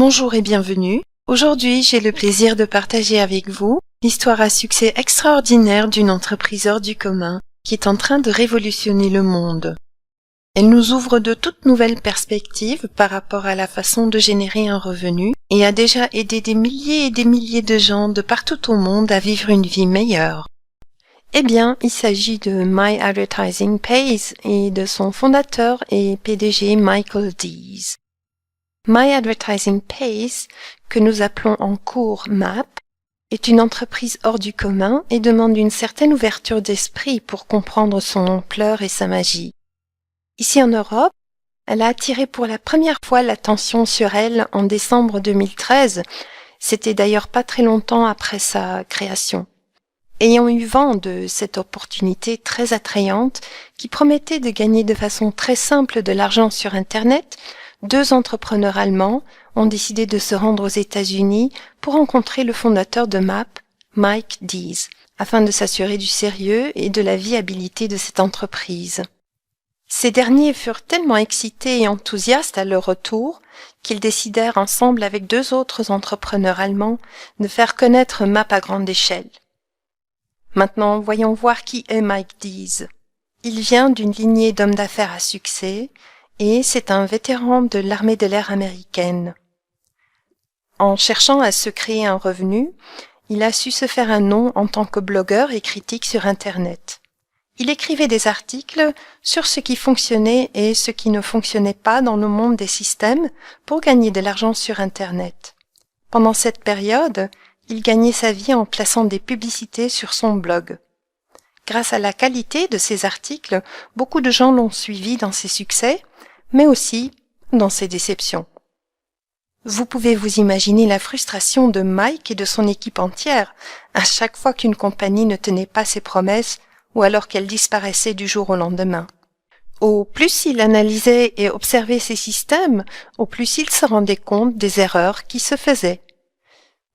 Bonjour et bienvenue. Aujourd'hui, j'ai le plaisir de partager avec vous l'histoire à succès extraordinaire d'une entreprise hors du commun qui est en train de révolutionner le monde. Elle nous ouvre de toutes nouvelles perspectives par rapport à la façon de générer un revenu et a déjà aidé des milliers et des milliers de gens de partout au monde à vivre une vie meilleure. Eh bien, il s'agit de My Advertising Pays et de son fondateur et PDG Michael Dees. My Advertising Pays, que nous appelons en cours MAP, est une entreprise hors du commun et demande une certaine ouverture d'esprit pour comprendre son ampleur et sa magie. Ici en Europe, elle a attiré pour la première fois l'attention sur elle en décembre 2013. C'était d'ailleurs pas très longtemps après sa création. Ayant eu vent de cette opportunité très attrayante qui promettait de gagner de façon très simple de l'argent sur Internet, 2 entrepreneurs allemands ont décidé de se rendre aux États-Unis pour rencontrer le fondateur de MAP, Mike Dees, afin de s'assurer du sérieux et de la viabilité de cette entreprise. Ces derniers furent tellement excités et enthousiastes à leur retour qu'ils décidèrent ensemble avec 2 autres entrepreneurs allemands de faire connaître MAP à grande échelle. Maintenant, voyons voir qui est Mike Dees. Il vient d'une lignée d'hommes d'affaires à succès et c'est un vétéran de l'armée de l'air américaine. En cherchant à se créer un revenu, il a su se faire un nom en tant que blogueur et critique sur Internet. Il écrivait des articles sur ce qui fonctionnait et ce qui ne fonctionnait pas dans le monde des systèmes pour gagner de l'argent sur Internet. Pendant cette période, il gagnait sa vie en plaçant des publicités sur son blog. Grâce à la qualité de ses articles, beaucoup de gens l'ont suivi dans ses succès, mais aussi dans ses déceptions. Vous pouvez vous imaginer la frustration de Mike et de son équipe entière à chaque fois qu'une compagnie ne tenait pas ses promesses ou alors qu'elle disparaissait du jour au lendemain. Au plus il analysait et observait ces systèmes, au plus il se rendait compte des erreurs qui se faisaient.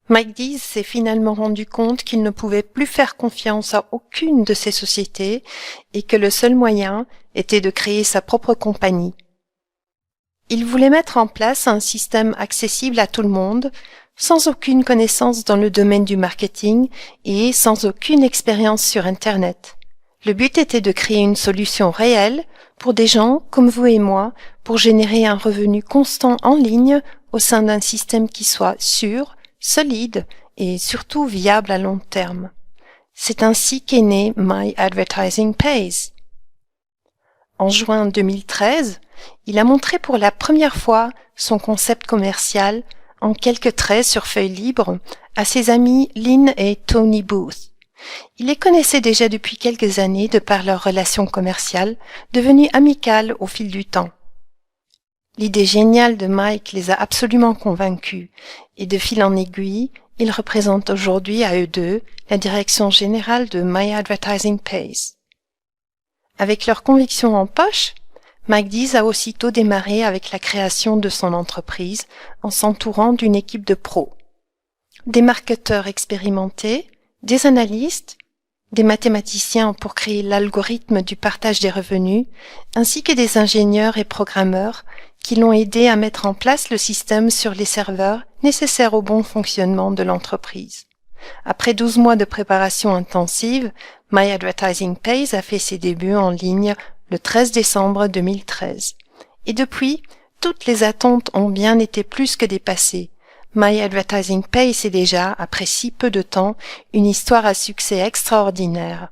Mike Dees s'est finalement rendu compte qu'il ne pouvait plus faire confiance à aucune de ces sociétés et que le seul moyen était de créer sa propre compagnie. Il voulait mettre en place un système accessible à tout le monde, sans aucune connaissance dans le domaine du marketing et sans aucune expérience sur Internet. Le but était de créer une solution réelle pour des gens comme vous et moi pour générer un revenu constant en ligne au sein d'un système qui soit sûr, solide et surtout viable à long terme. C'est ainsi qu'est né My Advertising Pays. En juin 2013, il a montré pour la première fois son concept commercial en quelques traits sur feuille libre à ses amis Lynn et Tony Booth. Il les connaissait déjà depuis quelques années de par leur relation commerciale, devenue amicale au fil du temps. L'idée géniale de Mike les a absolument convaincus, et de fil en aiguille, ils représentent aujourd'hui à eux deux la direction générale de My Advertising Pays. Avec leurs convictions en poche, Mike Dees a aussitôt démarré avec la création de son entreprise en s'entourant d'une équipe de pros. Des marketeurs expérimentés, des analystes, des mathématiciens pour créer l'algorithme du partage des revenus, ainsi que des ingénieurs et programmeurs qui l'ont aidé à mettre en place le système sur les serveurs nécessaires au bon fonctionnement de l'entreprise. Après 12 mois de préparation intensive, My Advertising Pays a fait ses débuts en ligne le 13 décembre 2013. Et depuis, toutes les attentes ont bien été plus que dépassées. My Advertising Pays est déjà, après si peu de temps, une histoire à succès extraordinaire.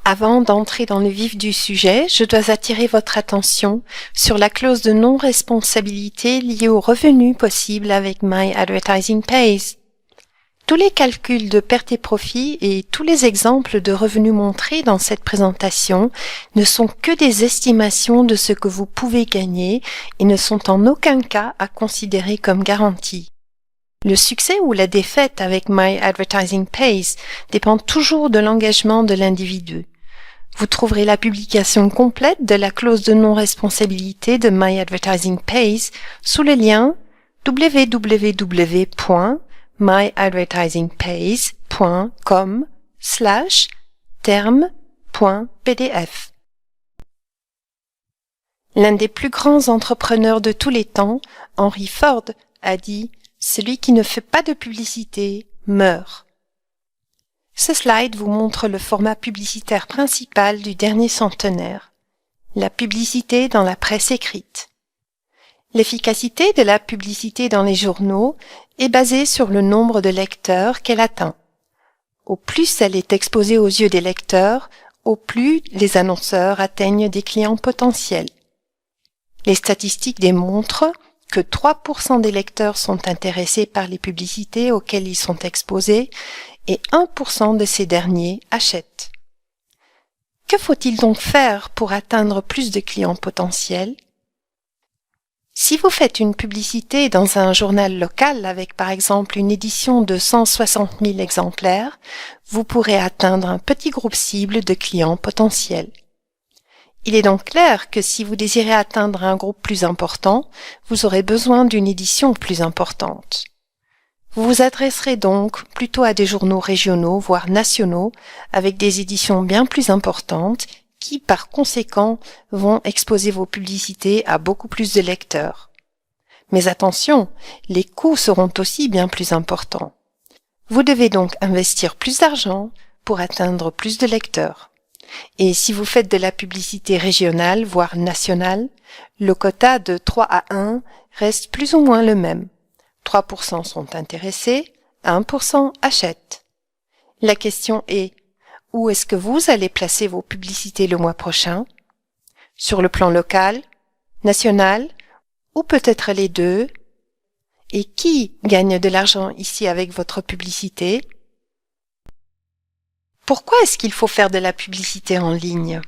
Avant d'entrer dans le vif du sujet, je dois attirer votre attention sur la clause de non-responsabilité liée aux revenus possibles avec My Advertising Pays. Tous les calculs de pertes et profits et tous les exemples de revenus montrés dans cette présentation ne sont que des estimations de ce que vous pouvez gagner et ne sont en aucun cas à considérer comme garantie. Le succès ou la défaite avec My Advertising Pays dépend toujours de l'engagement de l'individu. Vous trouverez la publication complète de la clause de non-responsabilité de My Advertising Pays sous le lien www.myadvertisingpays.com/terme.pdf. L'un des plus grands entrepreneurs de tous les temps, Henry Ford, a dit « Celui qui ne fait pas de publicité meurt ». Ce slide vous montre le format publicitaire principal du dernier centenaire, la publicité dans la presse écrite. L'efficacité de la publicité dans les journaux est basée sur le nombre de lecteurs qu'elle atteint. Au plus elle est exposée aux yeux des lecteurs, au plus les annonceurs atteignent des clients potentiels. Les statistiques démontrent que 3% des lecteurs sont intéressés par les publicités auxquelles ils sont exposés et 1% de ces derniers achètent. Que faut-il donc faire pour atteindre plus de clients potentiels? Si vous faites une publicité dans un journal local avec par exemple une édition de 160 000 exemplaires, vous pourrez atteindre un petit groupe cible de clients potentiels. Il est donc clair que si vous désirez atteindre un groupe plus important, vous aurez besoin d'une édition plus importante. Vous vous adresserez donc plutôt à des journaux régionaux, voire nationaux, avec des éditions bien plus importantes qui, par conséquent, vont exposer vos publicités à beaucoup plus de lecteurs. Mais attention, les coûts seront aussi bien plus importants. Vous devez donc investir plus d'argent pour atteindre plus de lecteurs. Et si vous faites de la publicité régionale, voire nationale, le quota de 3 à 1 reste plus ou moins le même. 3% sont intéressés, 1% achètent. La question est, où est-ce que vous allez placer vos publicités le mois prochain? Sur le plan local, national, ou peut-être les deux? Et qui gagne de l'argent ici avec votre publicité? Pourquoi est-ce qu'il faut faire de la publicité en ligne?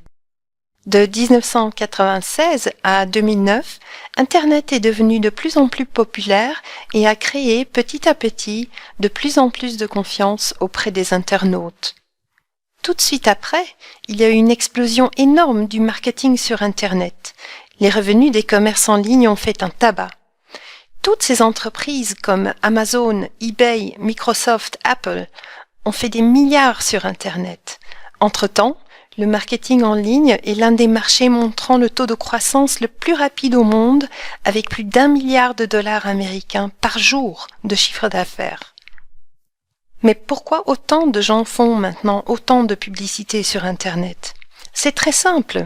De 1996 à 2009, Internet est devenu de plus en plus populaire et a créé petit à petit de plus en plus de confiance auprès des internautes. Tout de suite après, il y a eu une explosion énorme du marketing sur Internet. Les revenus des commerces en ligne ont fait un tabac. Toutes ces entreprises comme Amazon, eBay, Microsoft, Apple ont fait des milliards sur Internet. Entre-temps, le marketing en ligne est l'un des marchés montrant le taux de croissance le plus rapide au monde, avec plus d'1 milliard de dollars américains par jour de chiffre d'affaires. Mais pourquoi autant de gens font maintenant autant de publicité sur Internet? C'est très simple.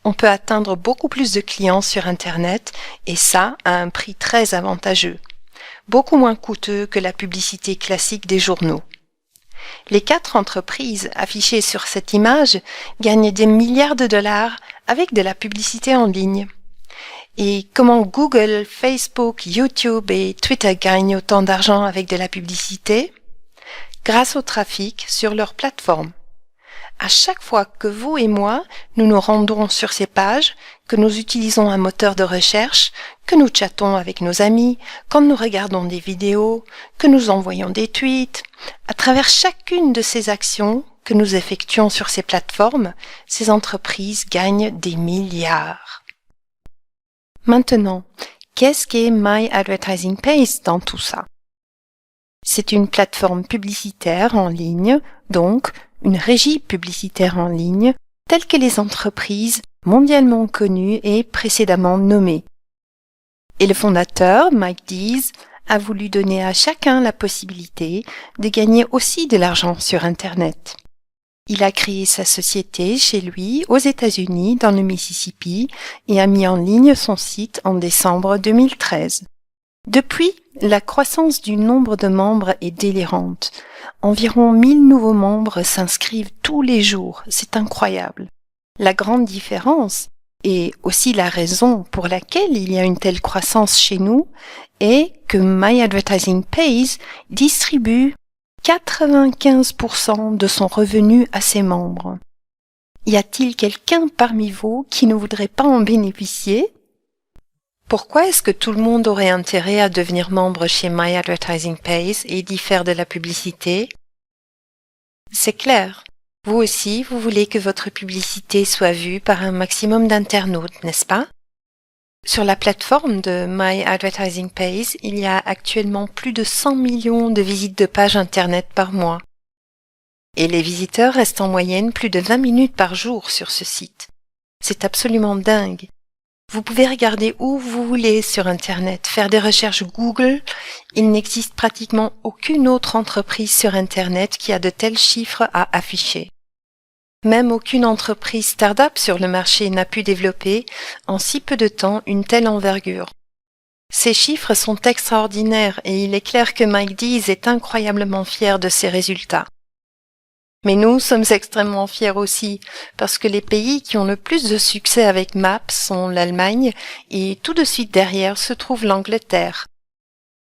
On peut atteindre beaucoup plus de clients sur Internet, et ça à un prix très avantageux, beaucoup moins coûteux que la publicité classique des journaux. Les 4 entreprises affichées sur cette image gagnent des milliards de dollars avec de la publicité en ligne. Et comment Google, Facebook, YouTube et Twitter gagnent autant d'argent avec de la publicité? Grâce au trafic sur leur plateforme. À chaque fois que vous et moi, nous nous rendons sur ces pages, que nous utilisons un moteur de recherche, que nous chattons avec nos amis, quand nous regardons des vidéos, que nous envoyons des tweets, à travers chacune de ces actions que nous effectuons sur ces plateformes, ces entreprises gagnent des milliards. Maintenant, qu'est-ce qu'est My Advertising Pays dans tout ça? C'est une plateforme publicitaire en ligne, donc une régie publicitaire en ligne, telle que les entreprises mondialement connues et précédemment nommées. Et le fondateur, Mike Dees, a voulu donner à chacun la possibilité de gagner aussi de l'argent sur Internet. Il a créé sa société chez lui aux États-Unis dans le Mississippi et a mis en ligne son site en décembre 2013. Depuis, la croissance du nombre de membres est délirante. Environ 1000 nouveaux membres s'inscrivent tous les jours. C'est incroyable. La grande différence, et aussi la raison pour laquelle il y a une telle croissance chez nous, est que My Advertising Pays distribue 95% de son revenu à ses membres. Y a-t-il quelqu'un parmi vous qui ne voudrait pas en bénéficier? Pourquoi est-ce que tout le monde aurait intérêt à devenir membre chez My Advertising Pays et d'y faire de la publicité? C'est clair. Vous aussi, vous voulez que votre publicité soit vue par un maximum d'internautes, n'est-ce pas? Sur la plateforme de My Advertising Pays, il y a actuellement plus de 100 millions de visites de pages Internet par mois. Et les visiteurs restent en moyenne plus de 20 minutes par jour sur ce site. C'est absolument dingue. Vous pouvez regarder où vous voulez sur Internet, faire des recherches Google. Il n'existe pratiquement aucune autre entreprise sur Internet qui a de tels chiffres à afficher. Même aucune entreprise start-up sur le marché n'a pu développer en si peu de temps une telle envergure. Ces chiffres sont extraordinaires et il est clair que Mike Dees est incroyablement fier de ses résultats. Mais nous sommes extrêmement fiers aussi parce que les pays qui ont le plus de succès avec Maps sont l'Allemagne et tout de suite derrière se trouve l'Angleterre.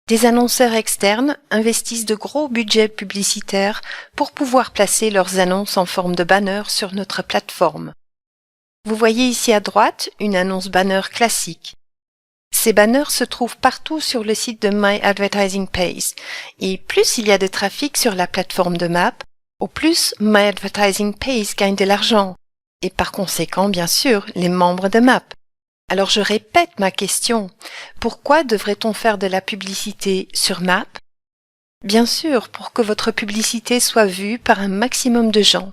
Des annonceurs externes investissent de gros budgets publicitaires pour pouvoir placer leurs annonces en forme de banner sur notre plateforme. Vous voyez ici à droite une annonce banner classique. Ces banners se trouvent partout sur le site de My Advertising Pays et plus il y a de trafic sur la plateforme de Maps, au plus My Advertising Pays gagne de l'argent et par conséquent bien sûr les membres de Maps. Alors je répète ma question, pourquoi devrait-on faire de la publicité sur Maps? Bien sûr, pour que votre publicité soit vue par un maximum de gens.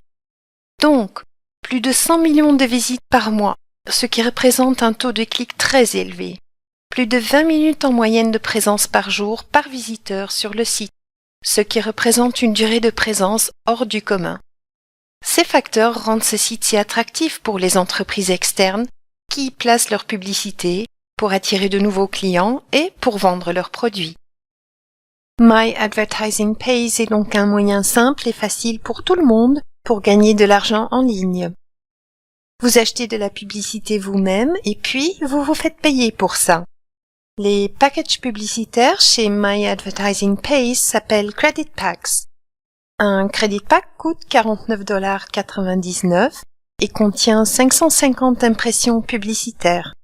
Donc, plus de 100 millions de visites par mois, ce qui représente un taux de clic très élevé. Plus de 20 minutes en moyenne de présence par jour par visiteur sur le site, ce qui représente une durée de présence hors du commun. Ces facteurs rendent ce site si attractif pour les entreprises externes qui y placent leur publicité pour attirer de nouveaux clients et pour vendre leurs produits. My Advertising Pays est donc un moyen simple et facile pour tout le monde pour gagner de l'argent en ligne. Vous achetez de la publicité vous-même et puis vous vous faites payer pour ça. Les packages publicitaires chez My Advertising Pays s'appellent Credit Packs. Un Credit Pack coûte $49,99 et contient 550 impressions publicitaires.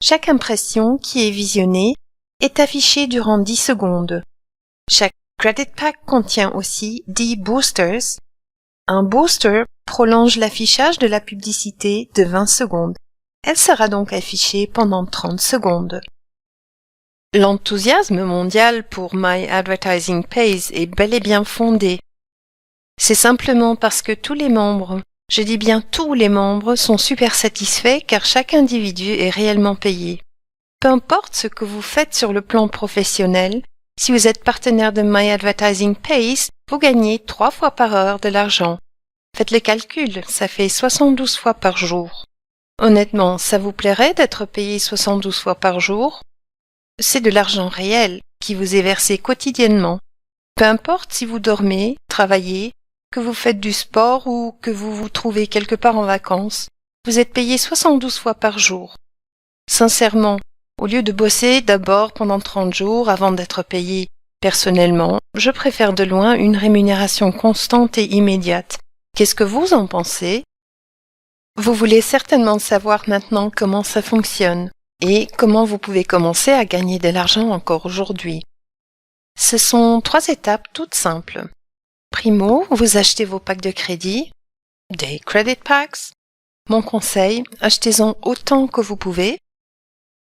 Chaque impression qui est visionnée est affichée durant 10 secondes. Chaque Credit Pack contient aussi 10 boosters. Un booster prolonge l'affichage de la publicité de 20 secondes. Elle sera donc affichée pendant 30 secondes. L'enthousiasme mondial pour My Advertising Pays est bel et bien fondé. C'est simplement parce que tous les membres, je dis bien tous les membres, sont super satisfaits car chaque individu est réellement payé. Peu importe ce que vous faites sur le plan professionnel, si vous êtes partenaire de My Advertising Pays, vous gagnez 3 fois par heure de l'argent. Faites le calcul, ça fait 72 fois par jour. Honnêtement, ça vous plairait d'être payé 72 fois par jour? C'est de l'argent réel qui vous est versé quotidiennement. Peu importe si vous dormez, travaillez, que vous faites du sport ou que vous vous trouvez quelque part en vacances, vous êtes payé 72 fois par jour. Sincèrement, au lieu de bosser d'abord pendant 30 jours avant d'être payé personnellement, je préfère de loin une rémunération constante et immédiate. Qu'est-ce que vous en pensez? Vous voulez certainement savoir maintenant comment ça fonctionne et comment vous pouvez commencer à gagner de l'argent encore aujourd'hui. Ce sont 3 étapes toutes simples. Primo, vous achetez vos packs de crédit, des credit packs. Mon conseil, achetez-en autant que vous pouvez.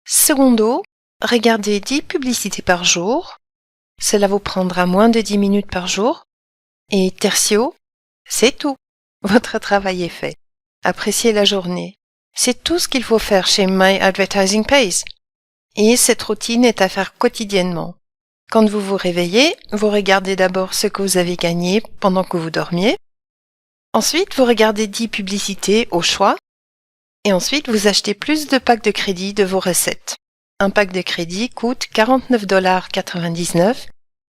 Secondo, regardez 10 publicités par jour. Cela vous prendra moins de 10 minutes par jour. Et tertio, c'est tout. Votre travail est fait. Appréciez la journée. C'est tout ce qu'il faut faire chez My Advertising Pays. Et cette routine est à faire quotidiennement. Quand vous vous réveillez, vous regardez d'abord ce que vous avez gagné pendant que vous dormiez. Ensuite, vous regardez 10 publicités au choix. Et ensuite, vous achetez plus de packs de crédit de vos recettes. Un pack de crédit coûte $49,99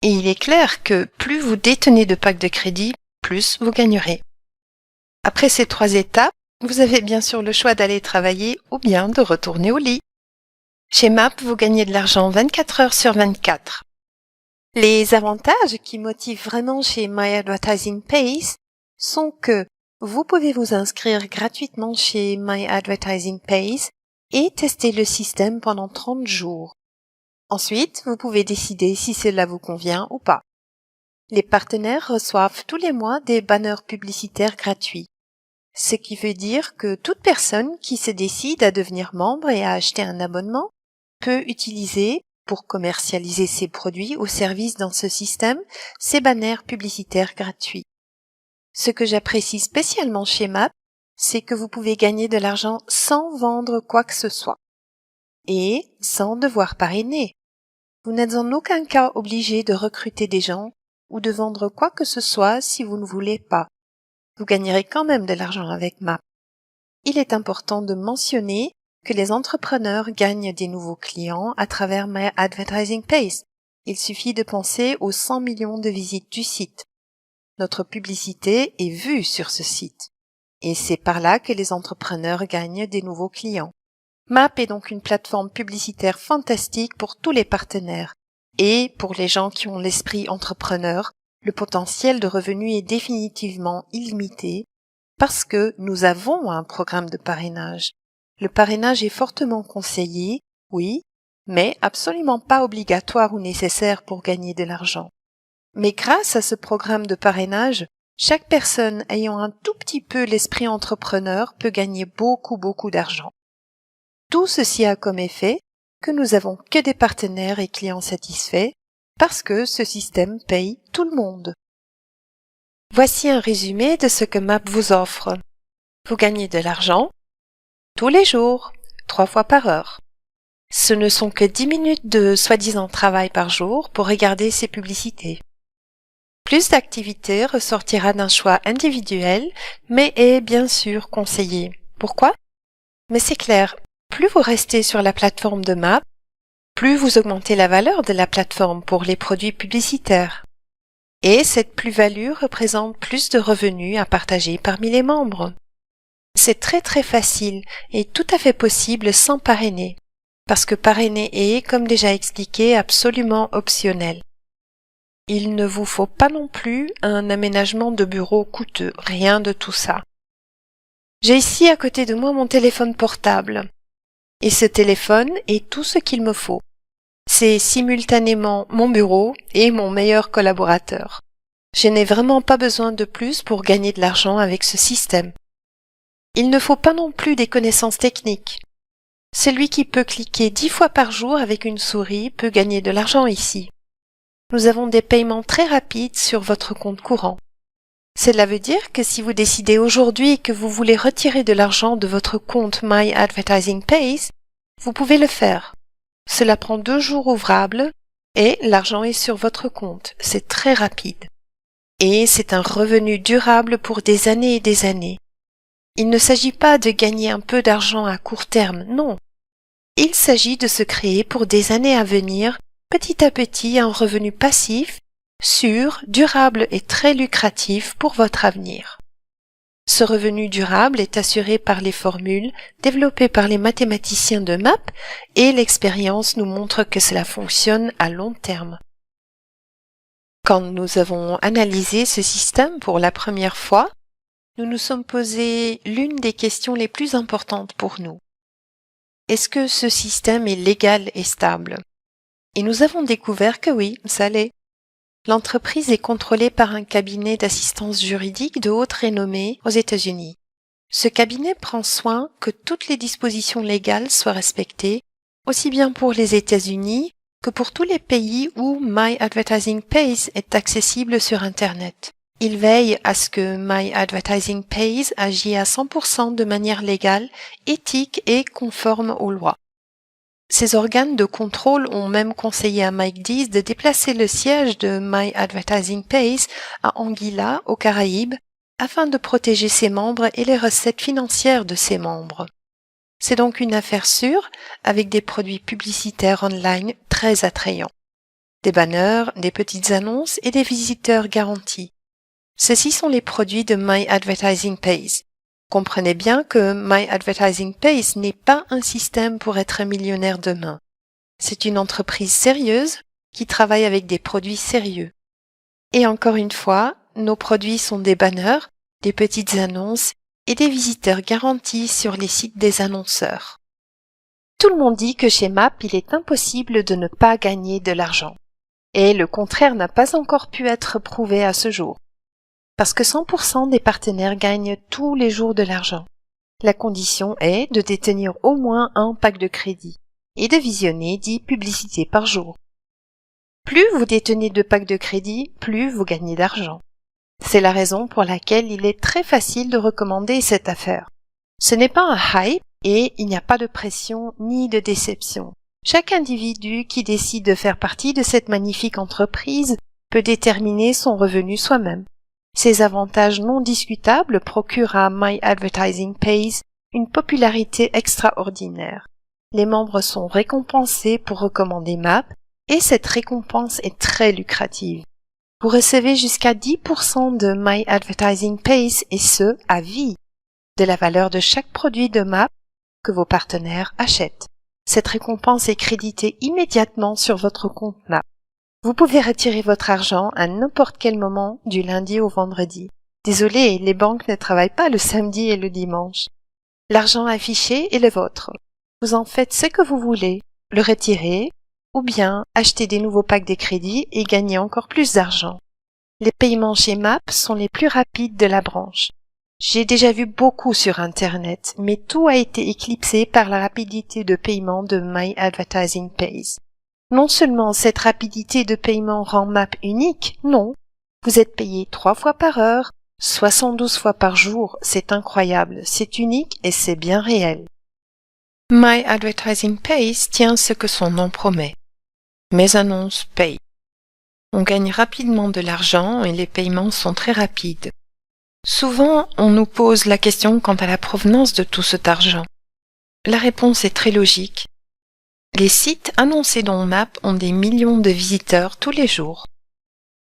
et il est clair que plus vous détenez de packs de crédit, plus vous gagnerez. Après ces 3 étapes, vous avez bien sûr le choix d'aller travailler ou bien de retourner au lit. Chez Maps, vous gagnez de l'argent 24 heures sur 24. Les avantages qui motivent vraiment chez My Advertising Pays sont que vous pouvez vous inscrire gratuitement chez My Advertising Pays et tester le système pendant 30 jours. Ensuite, vous pouvez décider si cela vous convient ou pas. Les partenaires reçoivent tous les mois des banners publicitaires gratuits, ce qui veut dire que toute personne qui se décide à devenir membre et à acheter un abonnement peut utiliser, pour commercialiser ses produits ou services dans ce système, ces banners publicitaires gratuits. Ce que j'apprécie spécialement chez Maps, c'est que vous pouvez gagner de l'argent sans vendre quoi que ce soit. et sans devoir parrainer. Vous n'êtes en aucun cas obligé de recruter des gens ou de vendre quoi que ce soit si vous ne voulez pas. Vous gagnerez quand même de l'argent avec MAP. Il est important de mentionner que les entrepreneurs gagnent des nouveaux clients à travers My Advertising Pays. Il suffit de penser aux 100 millions de visites du site. Notre publicité est vue sur ce site. Et c'est par là que les entrepreneurs gagnent des nouveaux clients. MAP est donc une plateforme publicitaire fantastique pour tous les partenaires. Et pour les gens qui ont l'esprit entrepreneur, le potentiel de revenus est définitivement illimité parce que nous avons un programme de parrainage. Le parrainage est fortement conseillé, oui, mais absolument pas obligatoire ou nécessaire pour gagner de l'argent. Mais grâce à ce programme de parrainage, chaque personne ayant un tout petit peu l'esprit entrepreneur peut gagner beaucoup d'argent. Tout ceci a comme effet que nous avons que des partenaires et clients satisfaits parce que ce système paye tout le monde. Voici un résumé de ce que MAP vous offre. Vous gagnez de l'argent tous les jours, 3 fois par heure. Ce ne sont que 10 minutes de soi-disant travail par jour pour regarder ces publicités. Plus d'activités ressortira d'un choix individuel, mais est bien sûr conseillé. Pourquoi? Mais c'est clair, plus vous restez sur la plateforme de MAP, plus vous augmentez la valeur de la plateforme pour les produits publicitaires. Et cette plus-value représente plus de revenus à partager parmi les membres. C'est très facile et tout à fait possible sans parrainer, parce que parrainer est, comme déjà expliqué, absolument optionnel. Il ne vous faut pas non plus un aménagement de bureau coûteux, rien de tout ça. J'ai ici à côté de moi mon téléphone portable. Et ce téléphone est tout ce qu'il me faut. C'est simultanément mon bureau et mon meilleur collaborateur. Je n'ai vraiment pas besoin de plus pour gagner de l'argent avec ce système. Il ne faut pas non plus des connaissances techniques. Celui qui peut cliquer 10 fois par jour avec une souris peut gagner de l'argent ici. Nous avons des paiements très rapides sur votre compte courant. Cela veut dire que si vous décidez aujourd'hui que vous voulez retirer de l'argent de votre compte My Advertising Pays, vous pouvez le faire. Cela prend 2 jours ouvrables et l'argent est sur votre compte. C'est très rapide. Et c'est un revenu durable pour des années et des années. Il ne s'agit pas de gagner un peu d'argent à court terme, non. Il s'agit de se créer pour des années à venir, petit à petit, un revenu passif, sûr, durable et très lucratif pour votre avenir. Ce revenu durable est assuré par les formules développées par les mathématiciens de MAP et l'expérience nous montre que cela fonctionne à long terme. Quand nous avons analysé ce système pour la première fois, nous nous sommes posé l'une des questions les plus importantes pour nous. Est-ce que ce système est légal et stable? Et nous avons découvert que oui, ça l'est. L'entreprise est contrôlée par un cabinet d'assistance juridique de haute renommée aux États-Unis. Ce cabinet prend soin que toutes les dispositions légales soient respectées, aussi bien pour les États-Unis que pour tous les pays où My Advertising Pays est accessible sur Internet. Il veille à ce que My Advertising Pays agit à 100% de manière légale, éthique et conforme aux lois. Ces organes de contrôle ont même conseillé à Mike Dees de déplacer le siège de My Advertising Pays à Anguilla, aux Caraïbes, afin de protéger ses membres et les recettes financières de ses membres. C'est donc une affaire sûre, avec des produits publicitaires online très attrayants. Des banners, des petites annonces et des visiteurs garantis. Ceux-ci sont les produits de My Advertising Pays. Comprenez bien que My Advertising Pays n'est pas un système pour être millionnaire demain. C'est une entreprise sérieuse qui travaille avec des produits sérieux. Et encore une fois, nos produits sont des banners, des petites annonces et des visiteurs garantis sur les sites des annonceurs. Tout le monde dit que chez MAP, il est impossible de ne pas gagner de l'argent. Et le contraire n'a pas encore pu être prouvé à ce jour. Parce que 100% des partenaires gagnent tous les jours de l'argent. La condition est de détenir au moins un pack de crédit et de visionner 10 publicités par jour. Plus vous détenez de packs de crédit, plus vous gagnez d'argent. C'est la raison pour laquelle il est très facile de recommander cette affaire. Ce n'est pas un hype, et il n'y a pas de pression ni de déception. Chaque individu qui décide de faire partie de cette magnifique entreprise peut déterminer son revenu soi-même. Ces avantages non discutables procurent à My Advertising Pays une popularité extraordinaire. Les membres sont récompensés pour recommander MAP et cette récompense est très lucrative. Vous recevez jusqu'à 10% de My Advertising Pays et ce, à vie, de la valeur de chaque produit de MAP que vos partenaires achètent. Cette récompense est créditée immédiatement sur votre compte MAP. Vous pouvez retirer votre argent à n'importe quel moment du lundi au vendredi. Désolé, les banques ne travaillent pas le samedi et le dimanche. L'argent affiché est le vôtre. Vous en faites ce que vous voulez, le retirer ou bien acheter des nouveaux packs de crédit et gagner encore plus d'argent. Les paiements chez MAP sont les plus rapides de la branche. J'ai déjà vu beaucoup sur Internet, mais tout a été éclipsé par la rapidité de paiement de My Advertising Pays. Non seulement cette rapidité de paiement rend MAP unique, non, vous êtes payé 3 fois par heure, 72 fois par jour, c'est incroyable, c'est unique et c'est bien réel. My Advertising Pays tient ce que son nom promet. Mes annonces payent. On gagne rapidement de l'argent et les paiements sont très rapides. Souvent, on nous pose la question quant à la provenance de tout cet argent. La réponse est très logique. Les sites annoncés dans MAP ont des millions de visiteurs tous les jours.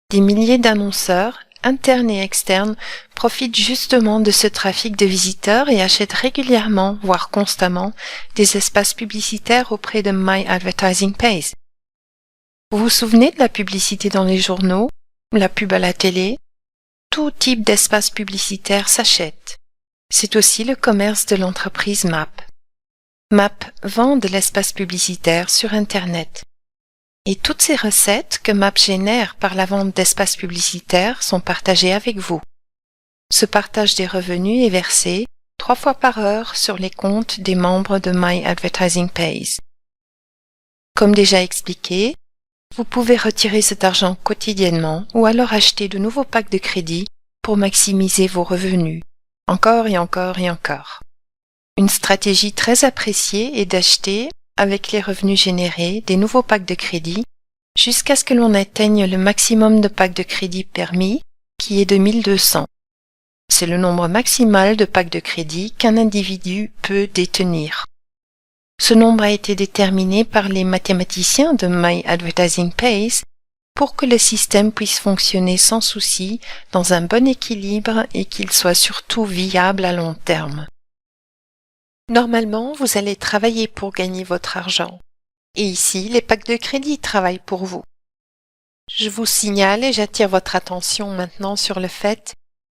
Des milliers d'annonceurs, internes et externes, profitent justement de ce trafic de visiteurs et achètent régulièrement, voire constamment, des espaces publicitaires auprès de My Advertising Pays. Vous vous souvenez de la publicité dans les journaux, la pub à la télé? Tout type d'espace publicitaire s'achète. C'est aussi le commerce de l'entreprise MAP. MAP vend de l'espace publicitaire sur Internet. Et toutes ces recettes que MAP génère par la vente d'espaces publicitaires sont partagées avec vous. Ce partage des revenus est versé 3 fois par heure sur les comptes des membres de My Advertising Pays. Comme déjà expliqué, vous pouvez retirer cet argent quotidiennement ou alors acheter de nouveaux packs de crédit pour maximiser vos revenus, encore et encore et encore. Une stratégie très appréciée est d'acheter, avec les revenus générés, des nouveaux packs de crédit jusqu'à ce que l'on atteigne le maximum de packs de crédit permis, qui est de 1200. C'est le nombre maximal de packs de crédit qu'un individu peut détenir. Ce nombre a été déterminé par les mathématiciens de My Advertising Pays pour que le système puisse fonctionner sans souci, dans un bon équilibre et qu'il soit surtout viable à long terme. Normalement, vous allez travailler pour gagner votre argent. Et ici, les packs de crédit travaillent pour vous. Je vous signale et j'attire votre attention maintenant sur le fait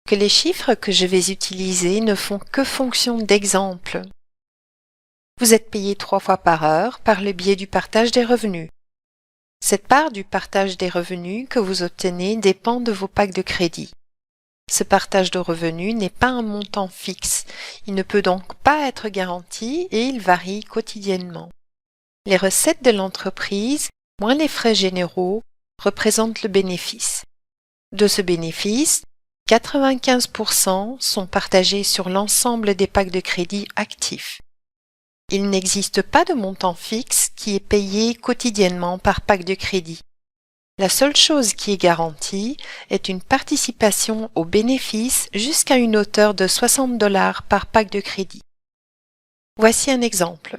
que les chiffres que je vais utiliser ne font que fonction d'exemple. Vous êtes payé 3 fois par heure par le biais du partage des revenus. Cette part du partage des revenus que vous obtenez dépend de vos packs de crédit. Ce partage de revenus n'est pas un montant fixe, il ne peut donc pas être garanti et il varie quotidiennement. Les recettes de l'entreprise, moins les frais généraux, représentent le bénéfice. De ce bénéfice, 95% sont partagés sur l'ensemble des packs de crédit actifs. Il n'existe pas de montant fixe qui est payé quotidiennement par pack de crédit. La seule chose qui est garantie est une participation aux bénéfices jusqu'à une hauteur de $60 par pack de crédit. Voici un exemple.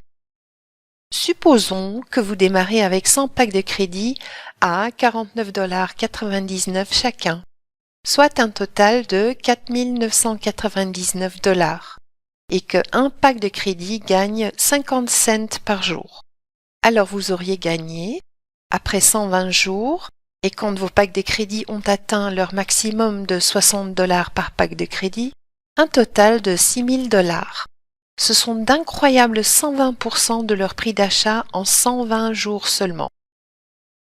Supposons que vous démarrez avec 100 packs de crédit à $49,99 chacun, soit un total de $4 999, et que un pack de crédit gagne 50 cents par jour. Alors vous auriez gagné, après 120 jours, et quand vos packs de crédit ont atteint leur maximum de $60 par pack de crédit, un total de $6 000. Ce sont d'incroyables 120% de leur prix d'achat en 120 jours seulement.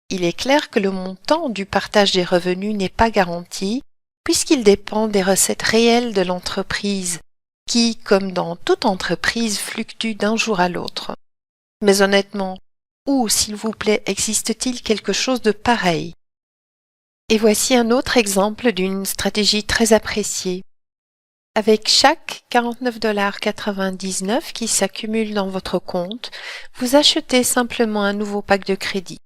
Il est clair que le montant du partage des revenus n'est pas garanti, puisqu'il dépend des recettes réelles de l'entreprise, qui, comme dans toute entreprise, fluctuent d'un jour à l'autre. Mais honnêtement, où, s'il vous plaît, existe-t-il quelque chose de pareil? Et voici un autre exemple d'une stratégie très appréciée. Avec chaque 49,99 $ qui s'accumule dans votre compte, vous achetez simplement un nouveau pack de crédit.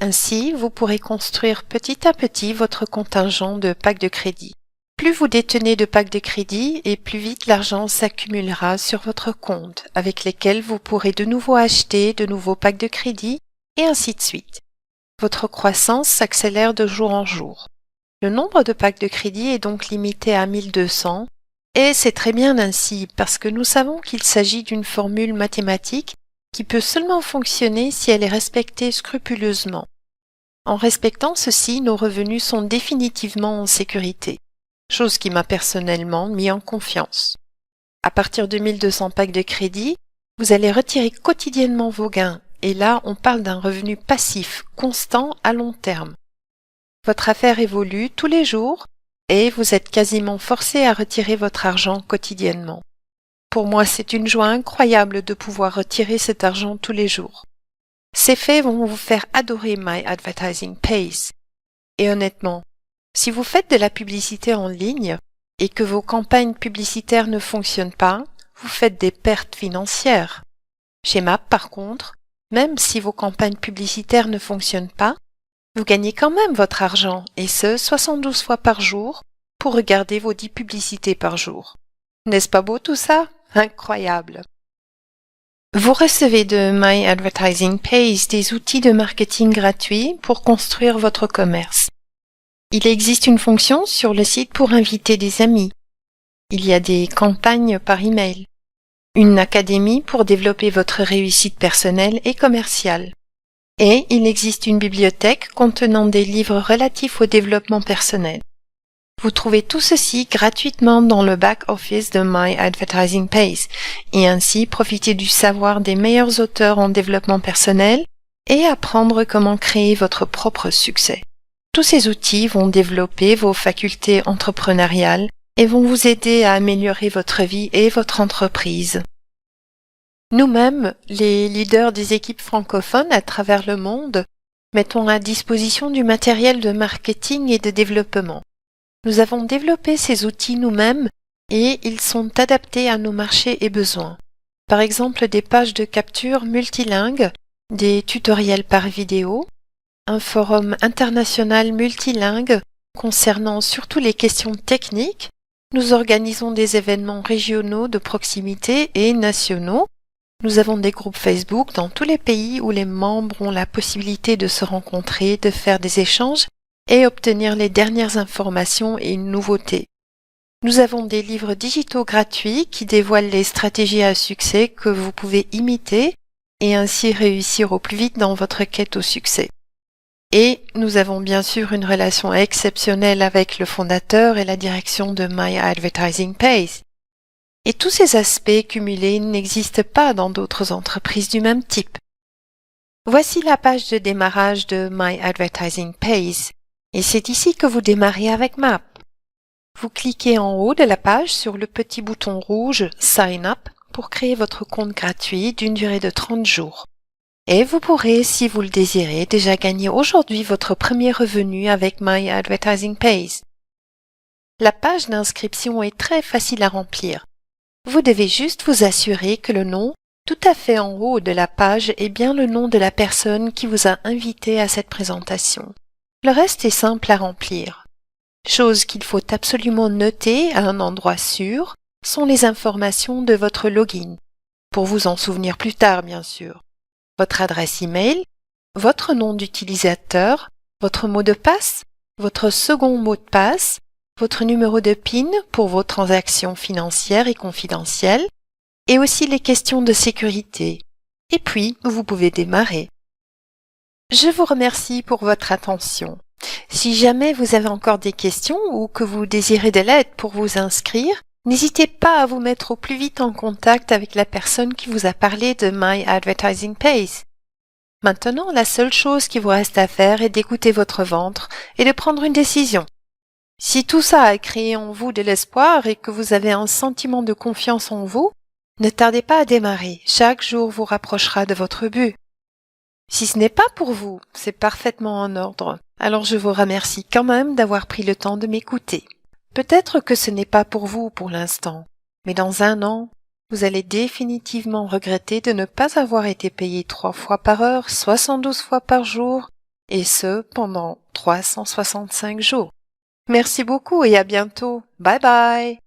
Ainsi, vous pourrez construire petit à petit votre contingent de packs de crédit. Plus vous détenez de packs de crédit et plus vite l'argent s'accumulera sur votre compte, avec lesquels vous pourrez de nouveau acheter de nouveaux packs de crédit et ainsi de suite. Votre croissance s'accélère de jour en jour. Le nombre de packs de crédit est donc limité à 1200, et c'est très bien ainsi parce que nous savons qu'il s'agit d'une formule mathématique qui peut seulement fonctionner si elle est respectée scrupuleusement. En respectant ceci, nos revenus sont définitivement en sécurité, chose qui m'a personnellement mis en confiance. À partir de 1200 packs de crédit, vous allez retirer quotidiennement vos gains, et là on parle d'un revenu passif, constant à long terme. Votre affaire évolue tous les jours, et vous êtes quasiment forcé à retirer votre argent quotidiennement. Pour moi, c'est une joie incroyable de pouvoir retirer cet argent tous les jours. Ces faits vont vous faire adorer My Advertising Pays. Et honnêtement, si vous faites de la publicité en ligne et que vos campagnes publicitaires ne fonctionnent pas, vous faites des pertes financières. Chez MAP, par contre, même si vos campagnes publicitaires ne fonctionnent pas, vous gagnez quand même votre argent, et ce, 72 fois par jour, pour regarder vos 10 publicités par jour. N'est-ce pas beau tout ça? Incroyable! Vous recevez de My Advertising Pays des outils de marketing gratuits pour construire votre commerce. Il existe une fonction sur le site pour inviter des amis. Il y a des campagnes par email. Une académie pour développer votre réussite personnelle et commerciale. Et il existe une bibliothèque contenant des livres relatifs au développement personnel. Vous trouvez tout ceci gratuitement dans le back-office de My Advertising Pays et ainsi profiter du savoir des meilleurs auteurs en développement personnel et apprendre comment créer votre propre succès. Tous ces outils vont développer vos facultés entrepreneuriales et vont vous aider à améliorer votre vie et votre entreprise. Nous-mêmes, les leaders des équipes francophones à travers le monde, mettons à disposition du matériel de marketing et de développement. Nous avons développé ces outils nous-mêmes et ils sont adaptés à nos marchés et besoins. Par exemple, des pages de capture multilingues, des tutoriels par vidéo, un forum international multilingue concernant surtout les questions techniques. Nous organisons des événements régionaux de proximité et nationaux. Nous avons des groupes Facebook dans tous les pays où les membres ont la possibilité de se rencontrer, de faire des échanges et obtenir les dernières informations et nouveautés. Nous avons des livres digitaux gratuits qui dévoilent les stratégies à succès que vous pouvez imiter et ainsi réussir au plus vite dans votre quête au succès. Et nous avons bien sûr une relation exceptionnelle avec le fondateur et la direction de My Advertising Pays. Et tous ces aspects cumulés n'existent pas dans d'autres entreprises du même type. Voici la page de démarrage de My Advertising Pays, et c'est ici que vous démarrez avec MAP. Vous cliquez en haut de la page sur le petit bouton rouge Sign Up pour créer votre compte gratuit d'une durée de 30 jours. Et vous pourrez, si vous le désirez, déjà gagner aujourd'hui votre premier revenu avec My Advertising Pays. La page d'inscription est très facile à remplir. Vous devez juste vous assurer que le nom, tout à fait en haut de la page, est bien le nom de la personne qui vous a invité à cette présentation. Le reste est simple à remplir. Chose qu'il faut absolument noter à un endroit sûr sont les informations de votre login, pour vous en souvenir plus tard bien sûr. Votre adresse email, votre nom d'utilisateur, votre mot de passe, votre second mot de passe, votre numéro de PIN pour vos transactions financières et confidentielles, et aussi les questions de sécurité. Et puis, vous pouvez démarrer. Je vous remercie pour votre attention. Si jamais vous avez encore des questions ou que vous désirez de l'aide pour vous inscrire, n'hésitez pas à vous mettre au plus vite en contact avec la personne qui vous a parlé de My Advertising Pays. Maintenant, la seule chose qui vous reste à faire est d'écouter votre ventre et de prendre une décision. Si tout ça a créé en vous de l'espoir et que vous avez un sentiment de confiance en vous, ne tardez pas à démarrer. Chaque jour vous rapprochera de votre but. Si ce n'est pas pour vous, c'est parfaitement en ordre. Alors je vous remercie quand même d'avoir pris le temps de m'écouter. Peut-être que ce n'est pas pour vous pour l'instant, mais dans 1 an, vous allez définitivement regretter de ne pas avoir été payé 3 fois par heure, 72 fois par jour, et ce pendant 365 jours. Merci beaucoup et à bientôt. Bye bye.